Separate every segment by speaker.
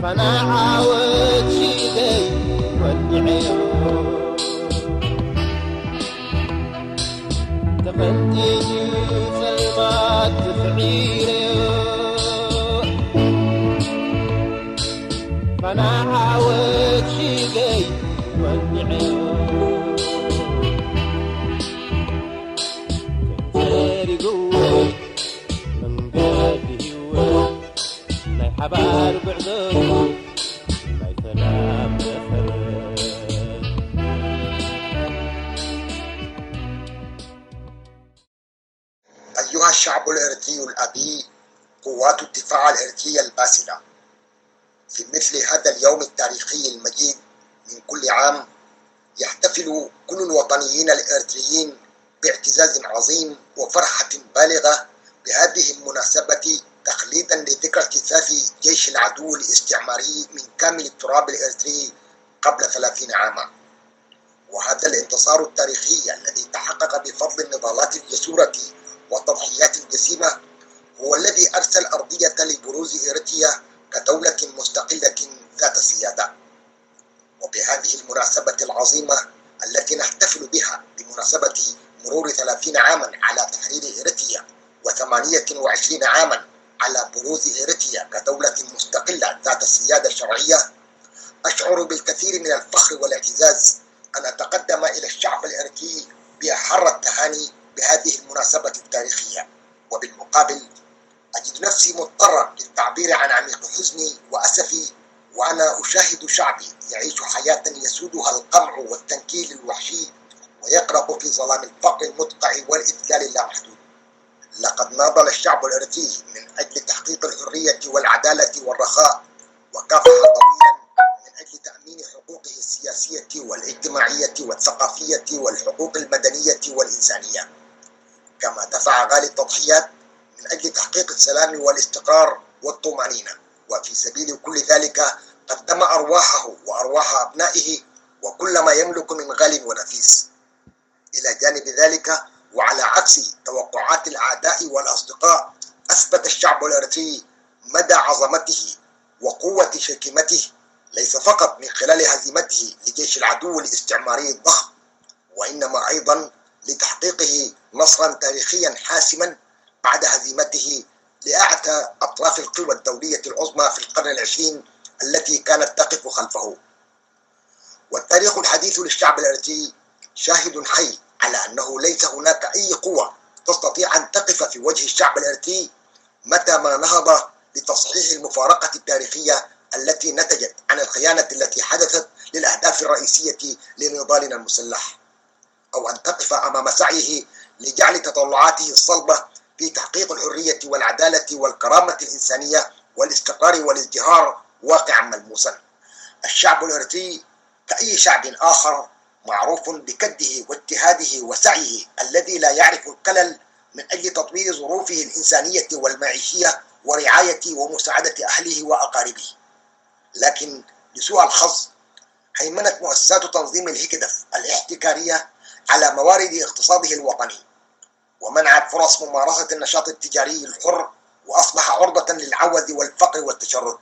Speaker 1: فانا عاود شيدي والعيون تمنتي سلمات تفعيلي فانا عاود شيدي والعيون تنسيري قوي من قلبي هو لا يحبال بعذور لا يتنام بفرق.
Speaker 2: أيها الشعب الإرثي الأبي، قوات الدفاع الإرثية الباسلة، في مثل هذا اليوم التاريخي المجيد من كل عام يحتفل كل الوطنيين الإرثيين باعتزاز عظيم وفرحة بالغة بهذه المناسبة تخليدا لذكرى اجتثاث جيش العدو الاستعماري من كامل التراب الإرثي قبل 30 عاما. وهذا الانتصار التاريخي الذي تحقق بفضل النضالات الجسورة والتضحيات الجسيمة هو الذي أرسى الأرضية لبروز إريتريا كدولة مستقلة ذات سيادة. وبهذه المناسبة العظيمة التي نحتفل بها بمناسبة مرور 30 عاما على تحرير إريتريا و28 عاما على بروز إريتريا كدولة مستقلة ذات سيادة شرعية، أشعر بالكثير من الفخر والاعتزاز أن أتقدم إلى الشعب الإريتري بأحر التهاني بهذه المناسبة التاريخية. وبالمقابل أجد نفسي مضطرا للتعبير عن عميق حزني وأسفي وأنا أشاهد شعبي يعيش حياة يسودها القمع والتنكيل الوحشي ويغرق في ظلام الفقر المدقع والإذلال اللامحدود. لقد ناضل الشعب الإريتري من أجل تحقيق الحرية والعدالة والرخاء، وكافح طويلا من أجل تأمين حقوقه السياسية والاجتماعية والثقافية والحقوق المدنية والإنسانية، كما دفع غالي التضحيات من أجل تحقيق السلام والاستقرار والطمأنينة، وفي سبيل كل ذلك قدم أرواحه وأرواح أبنائه وكل ما يملك من غال ونفيس. إلى جانب ذلك وعلى عكس توقعات الأعداء والأصدقاء، أثبت الشعب الإريتري مدى عظمته وقوة شكيمته، ليس فقط من خلال هزيمته لجيش العدو الاستعماري الضخم، وإنما أيضا لتحقيقه نصرا تاريخيا حاسما بعد هزيمته لأعتى أطراف القوى الدولية العظمى في القرن العشرين التي كانت تقف خلفه. والتاريخ الحديث للشعب الإريتري شاهد حي على أنه ليس هناك أي قوة تستطيع أن تقف في وجه الشعب الإريتري متى ما نهض لتصحيح المفارقة التاريخية التي نتجت عن الخيانة التي حدثت للأهداف الرئيسية لنضالنا المسلح، أو أن تقف أمام سعيه لجعل تطلعاته الصلبة في تحقيق الحرية والعدالة والكرامة الإنسانية والاستقرار والازدهار واقعا ملموسا. الشعب الإريتري كأي شعب آخر معروف بكده واجتهاده وسعيه الذي لا يعرف الكلل من أجل تطوير ظروفه الإنسانية والمعيشية ورعاية ومساعدة أهله وأقاربه. لكن لسوء الحظ هيمنت مؤسسات تنظيم الهكدف الاحتكارية على موارد اقتصاده الوطني، ومنعت فرص ممارسة النشاط التجاري الحر، وأصبح عرضة للعوز والفقر والتشرد.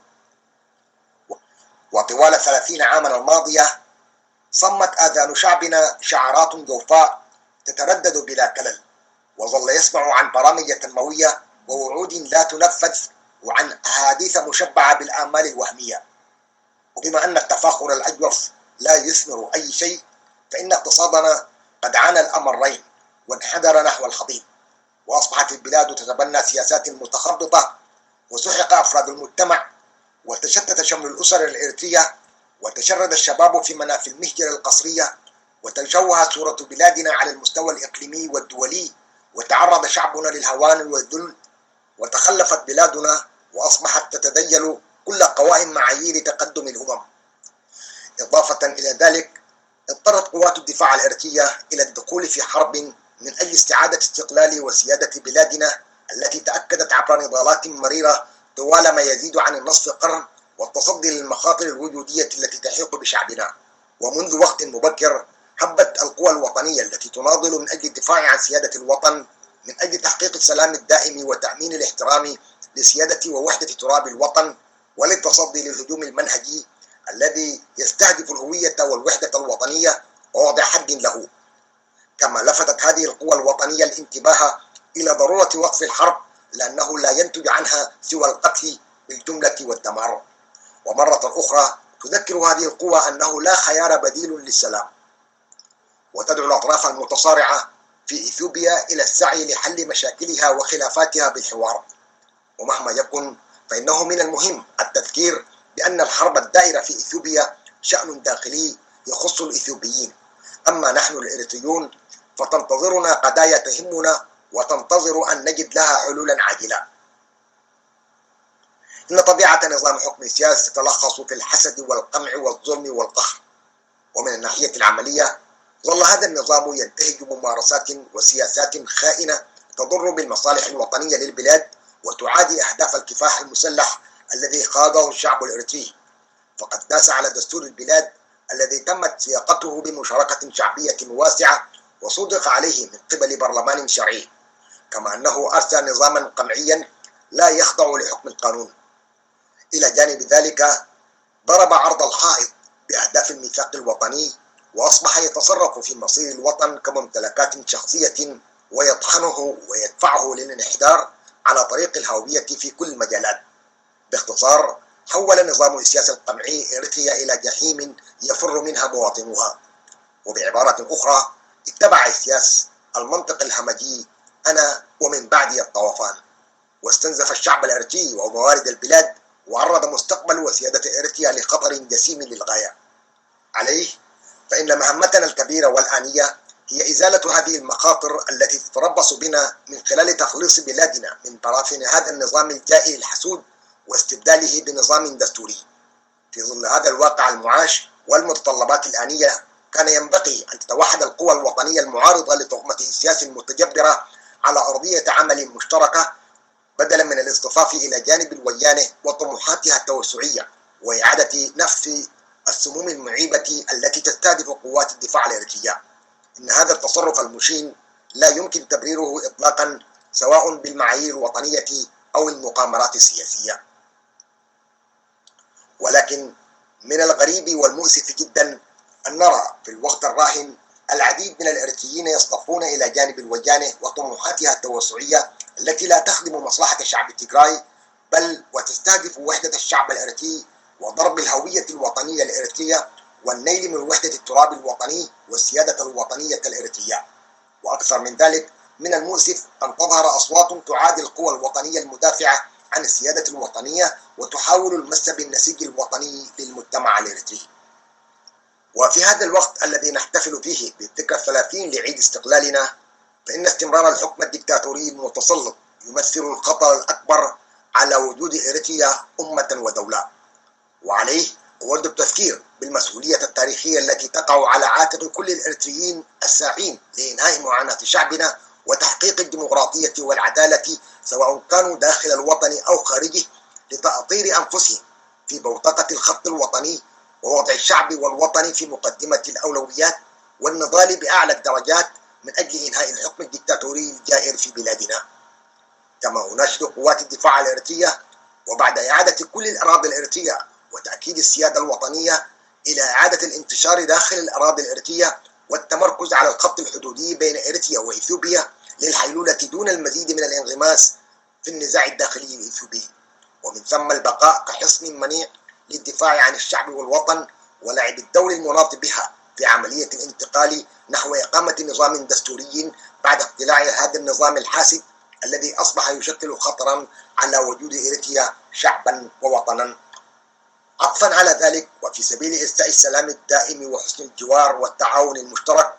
Speaker 2: وطوال 30 عاما الماضية صمت آذان شعبنا شعارات جوفاء تتردد بلا كلل، وظل يسمع عن برامج تنموية ووعود لا تنفذ وعن أحاديث مشبعة بالآمال الوهمية. وبما أن التفاخر الأجوف لا يثمر أي شيء، فإن اقتصادنا قد عانى الأمرين وانحدر نحو الحضيض، وأصبحت البلاد تتبنى سياسات متخبطة، وسحق أفراد المجتمع، وتشتت شمل الأسر الإريترية، وتشرد الشباب في منافي المهجر القصرية، وتشوه صورة بلادنا على المستوى الإقليمي والدولي، وتعرض شعبنا للهوان والذل، وتخلفت بلادنا وأصبحت تتذيل كل قوائم معايير تقدم الأمم. إضافة إلى ذلك اضطرت قوات الدفاع الإريترية إلى الدخول في حرب من أجل استعادة استقلال وسيادة بلادنا التي تأكدت عبر نضالات مريرة طوال ما يزيد عن النصف قرن، والتصدي للمخاطر الوجودية التي تحيق بشعبنا. ومنذ وقت مبكر هبت القوى الوطنية التي تناضل من أجل الدفاع عن سيادة الوطن من أجل تحقيق السلام الدائم وتأمين الاحترام لسيادة ووحدة تراب الوطن وللتصدي للهجوم المنهجي الذي يستهدف الهوية والوحدة الوطنية ووضع حد له. كما لفتت هذه القوى الوطنية الانتباه إلى ضرورة وقف الحرب، لأنه لا ينتج عنها سوى القتل بالجملة والدمار. ومرة أخرى تذكر هذه القوى أنه لا خيار بديل للسلام، وتدعو الأطراف المتصارعة في إثيوبيا إلى السعي لحل مشاكلها وخلافاتها بالحوار. ومهما يكن فإنه من المهم التذكير بأن الحرب الدائرة في إثيوبيا شأن داخلي يخص الإثيوبيين، أما نحن الإريتريون فتنتظرنا قضايا تهمنا وتنتظر أن نجد لها حلولا عاجلة. إن طبيعة نظام حكم السياسي تتلخص في الحسد والقمع والظلم والقهر، ومن الناحية العملية ظل هذا النظام ينتهج ممارسات وسياسات خائنة تضر بالمصالح الوطنية للبلاد وتعادي أهداف الكفاح المسلح الذي خاضه الشعب الإريتري. فقد داس على دستور البلاد الذي تمت صياغته بمشاركة شعبية واسعة وصدق عليه من قبل برلمان شرعي، كما أنه أرسى نظاما قمعيا لا يخضع لحكم القانون. إلى جانب ذلك ضرب عرض الحائط بأهداف الميثاق الوطني، وأصبح يتصرف في مصير الوطن كممتلكات شخصية ويطحنه ويدفعه للانحدار على طريق الهوية في كل المجالات. باختصار، حول نظام السياسة القمعي إريتريا إلى جحيم يفر منها مواطنوها. وبعبارة أخرى، اتبع السياسة المنطق الهمجي أنا ومن بعدي الطوفان، واستنزف الشعب الإريتري وموارد البلاد، وعرض مستقبل وسيادة إريتريا لخطر جسيم للغاية. عليه فإن مهمتنا الكبيرة والآنية هي إزالة هذه المخاطر التي تتربص بنا من خلال تخليص بلادنا من براثن هذا النظام الجائر الحسود واستبداله بنظام دستوري. في ظل هذا الواقع المعاش والمتطلبات الآنية، كان ينبغي أن تتوحد القوى الوطنية المعارضة لطغمة السياسة المتجبرة على أرضية عمل مشتركة، بدلا من الاصطفاف إلى جانب الويانة وطموحاتها التوسعية وإعادة نفس السموم المعيبة التي تستهدف قوات الدفاع الإريترية. إن هذا التصرف المشين لا يمكن تبريره إطلاقا، سواء بالمعايير الوطنية أو المقامرات السياسية. ولكن من الغريب والمؤسف جدا أن نرى في الوقت الراهن العديد من الإريتريين يصطفون إلى جانب الوجانة وطموحاتها التوسعية التي لا تخدم مصلحة شعب تيغراي، بل وتستهدف وحدة الشعب الإريتري وضرب الهوية الوطنية الإريترية والنيل من وحدة التراب الوطني والسيادة الوطنية الإريترية. وأكثر من ذلك، من المؤسف أن تظهر أصوات تعادي القوى الوطنية المدافعة عن السيادة الوطنية وتحاول المس بالنسيج الوطني للمجتمع الإريتري. وفي هذا الوقت الذي نحتفل فيه بالذكرى 30 لعيد استقلالنا، فإن استمرار الحكم الدكتاتوري المتسلط يمثل الخطر الأكبر على وجود إريتريا أمة ودولة. وعليه أود التذكير بالمسؤولية التاريخية التي تقع على عاتق كل الإريتريين الساعين لإنهاء معاناة شعبنا وتحقيق الديمقراطية والعدالة، سواء كانوا داخل الوطن أو خارجه، لتأطير أنفسهم في بوتقة الخط الوطني ووضع الشعب والوطن في مقدمة الأولويات والنضال بأعلى الدرجات من أجل إنهاء الحكم الدكتاتوري الجائر في بلادنا. كما أناشد قوات الدفاع الإريترية وبعد إعادة كل الأراضي الإريترية وتأكيد السيادة الوطنية إلى إعادة الانتشار داخل الأراضي الإريترية والتمركز على الخط الحدودي بين إريتريا وإثيوبيا للحيلولة دون المزيد من الانغماس في النزاع الداخلي الإثيوبي، ومن ثم البقاء كحصن منيع للدفاع عن الشعب والوطن ولعب الدور المناط بها في عملية الانتقال نحو إقامة نظام دستوري بعد اقتلاع هذا النظام الحاسد الذي أصبح يشكل خطرا على وجود إريتريا شعبا ووطنا. عطفا على ذلك، وفي سبيل إرساء السلام الدائم وحسن الجوار والتعاون المشترك،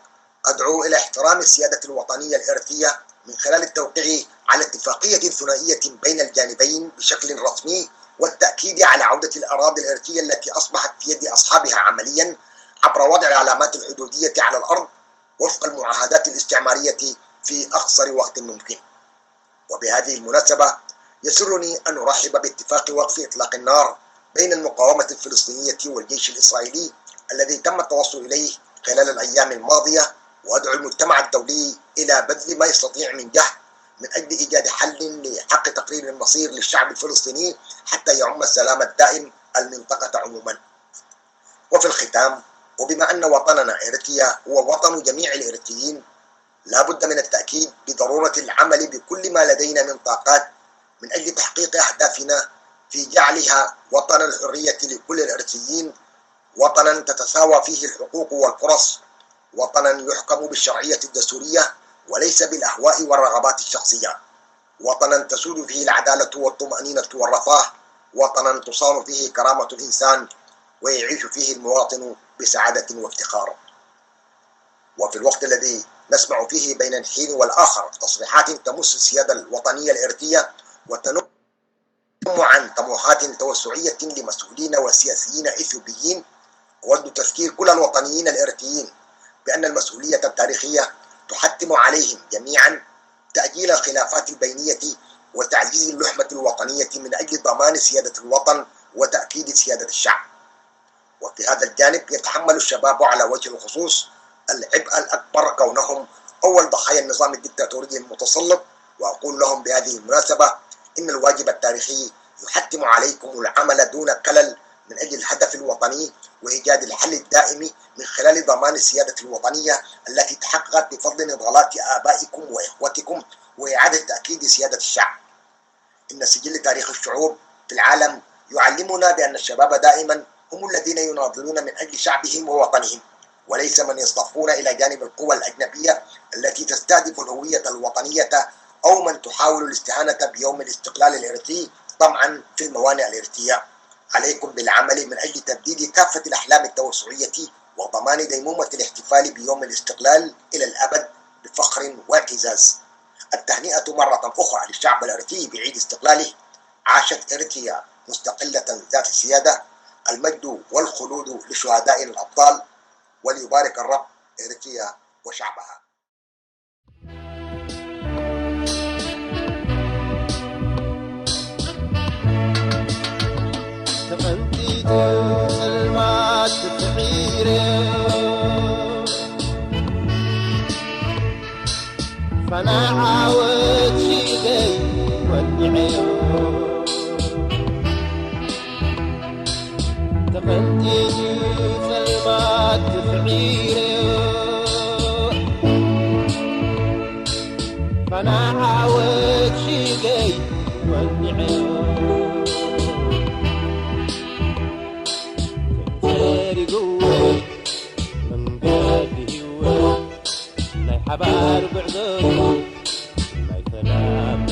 Speaker 2: أدعو إلى احترام السيادة الوطنية الإريترية من خلال التوقيع على اتفاقية ثنائية بين الجانبين بشكل رسمي، والتأكيد على عودة الأراضي الإريترية التي أصبحت في يد أصحابها عمليا عبر وضع العلامات الحدودية على الأرض وفق المعاهدات الاستعمارية في أقصر وقت ممكن. وبهذه المناسبة يسرني أن أرحب باتفاق وقف إطلاق النار بين المقاومة الفلسطينية والجيش الإسرائيلي الذي تم التوصل إليه خلال الأيام الماضية، وأدعو المجتمع الدولي إلى بذل ما يستطيع من جهد من أجل إيجاد حل لحق تقرير المصير للشعب الفلسطيني حتى يعم السلام الدائم المنطقة عموما. وفي الختام، وبما أن وطننا إريتريا هو وطن جميع الإريتريين، لا بد من التأكيد بضرورة العمل بكل ما لدينا من طاقات من أجل تحقيق أهدافنا في جعلها وطن الحرية لكل الإريتريين، وطنا تتساوى فيه الحقوق والفرص، وطنا يحكم بالشرعية الدستورية وليس بالأهواء والرغبات الشخصية، وطنا تسود فيه العدالة والطمأنينة والرفاه، وطنا تصان فيه كرامة الإنسان ويعيش فيه المواطن بسعادة وافتخار. وفي الوقت الذي نسمع فيه بين الحين والآخر تصريحات تمس السيادة الوطنية الإريترية وتنم عن طموحات توسعية لمسؤولين وسياسيين إثيوبيين، أود تذكير كل الوطنيين الإريتريين بأن المسؤولية التاريخية تحتم عليهم جميعا تأجيل الخلافات البينية وتعزيز اللحمة الوطنية من أجل ضمان سيادة الوطن وتأكيد سيادة الشعب. وفي هذا الجانب يتحمل الشباب على وجه الخصوص العبء الأكبر كونهم أول ضحايا النظام الدكتاتوري المتسلط، وأقول لهم بهذه المناسبة إن الواجب التاريخي يحتم عليكم العمل دون كلل من أجل الهدف الوطني وإيجاد الحل الدائم من خلال ضمان السيادة الوطنية التي تحققت بفضل نضالات آبائكم وإخوتكم وإعادة تأكيد سيادة الشعب. إن سجل تاريخ الشعوب في العالم يعلمنا بأن الشباب دائما هم الذين يناضلون من أجل شعبهم ووطنهم، وليس من يصطفون إلى جانب القوى الأجنبية التي تستهدف الهوية الوطنية أو من تحاول الاستهانة بيوم الاستقلال الإريتري طمعا في الموانئ الإريترية. عليكم بالعمل من أجل تبديد كافة الأحلام التوسعية وضمان ديمومة الاحتفال بيوم الاستقلال إلى الأبد بفخر واعتزاز. التهنئة مرة أخرى للشعب الإريتري بعيد استقلاله. عاشت إريتريا مستقلة ذات السيادة. المجد والخلود لشهدائنا الأبطال، وليبارك الرب إريتريا وشعبها.
Speaker 1: تقنتي المات تفعيره فانا عاود شيدي ودعيه تقنتي المات تفعيره فانا عاود شيدي ودعيه من قلبي هو لا يحبار بعذر لا يتنام